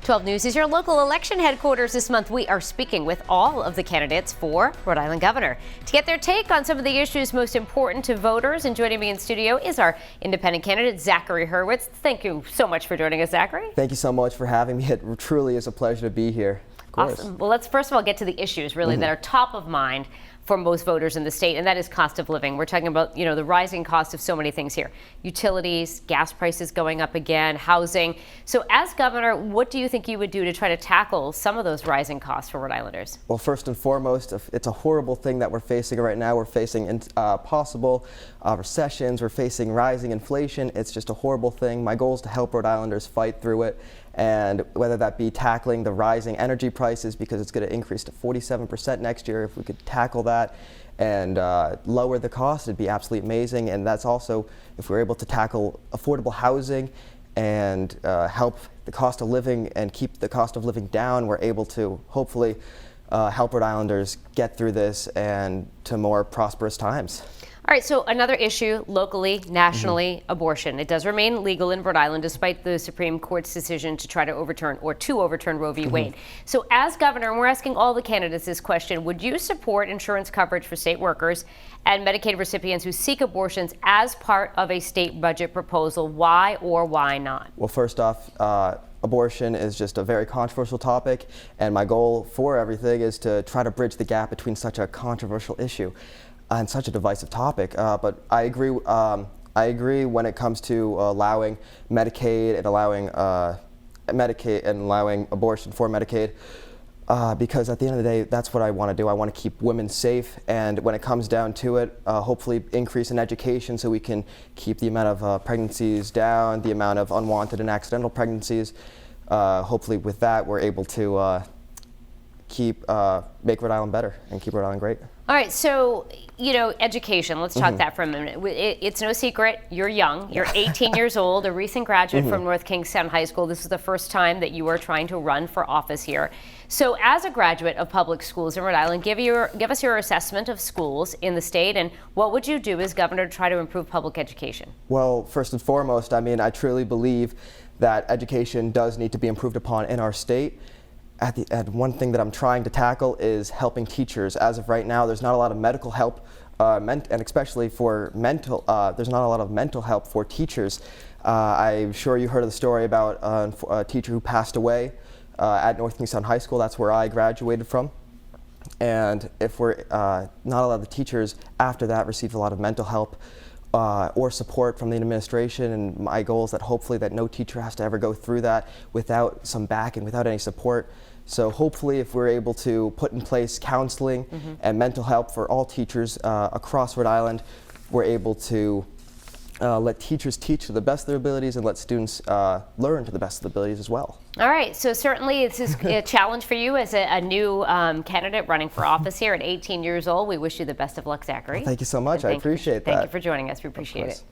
12 News is your local election headquarters. This month we are speaking with all of the candidates for Rhode Island governor to get their take on some of the issues most important to voters. And joining me in studio is our independent candidate, Zachary Hurwitz. Thank you so much for joining us, Zachary. Thank you so much for having me. It truly is a pleasure to be here. Of course. Awesome. Well, let's first of all get to the issues really that are top of mind for most voters in the state, and that is cost of living. We're talking about, the rising cost of so many things here. Utilities, gas prices going up again, housing. So as governor, what do you think you would do to try to tackle some of those rising costs for Rhode Islanders? Well, first and foremost, it's a horrible thing that we're facing right now. We're facing possible recessions. We're facing rising inflation. It's just a horrible thing. My goal is to help Rhode Islanders fight through it. And whether that be tackling the rising energy prices, because it's going to increase to 47% next year, if we could tackle that and lower the cost, it'd be absolutely amazing. And that's also, if we're able to tackle affordable housing and help the cost of living and keep the cost of living down, we're able to hopefully help Rhode Islanders get through this and to more prosperous times. All right, so another issue locally, nationally, abortion. It does remain legal in Rhode Island despite the Supreme Court's decision to try to overturn Roe v. Wade. So as governor, and we're asking all the candidates this question, would you support insurance coverage for state workers and Medicaid recipients who seek abortions as part of a state budget proposal? Why or why not? Well, first off, abortion is just a very controversial topic, and my goal for everything is to try to bridge the gap between such a controversial issue and such a divisive topic. But I agree when it comes to allowing Medicaid and allowing abortion for Medicaid, because at the end of the day, that's what I want to do. I want to keep women safe, and when it comes down to it, hopefully increase in education so we can keep the amount of pregnancies down, the amount of unwanted and accidental pregnancies. Hopefully with that, we're able to make Rhode Island better and keep Rhode Island great. All right, so, education, let's talk that for a minute. It's no secret, you're young, you're 18 years old, a recent graduate from North Kingstown High School. This is the first time that you are trying to run for office here. So as a graduate of public schools in Rhode Island, give us your assessment of schools in the state, and what would you do as governor to try to improve public education? Well, first and foremost, I truly believe that education does need to be improved upon in our state. One thing that I'm trying to tackle is helping teachers. As of right now, there's not a lot of medical help, and especially for mental, there's not a lot of mental help for teachers. I'm sure you heard of the story about a teacher who passed away at North Kingstown High School. That's where I graduated from. And if we're not a lot of the teachers after that received a lot of mental help or support from the administration, and my goal is that hopefully that no teacher has to ever go through that without some backing, without any support. So hopefully if we're able to put in place counseling and mental help for all teachers across Rhode Island, we're able to let teachers teach to the best of their abilities and let students learn to the best of their abilities as well. All right, so certainly it's a challenge for you as a new candidate running for office here at 18 years old. We wish you the best of luck, Zachary. Well, thank you so much. I appreciate that. Thank you for joining us. We appreciate it.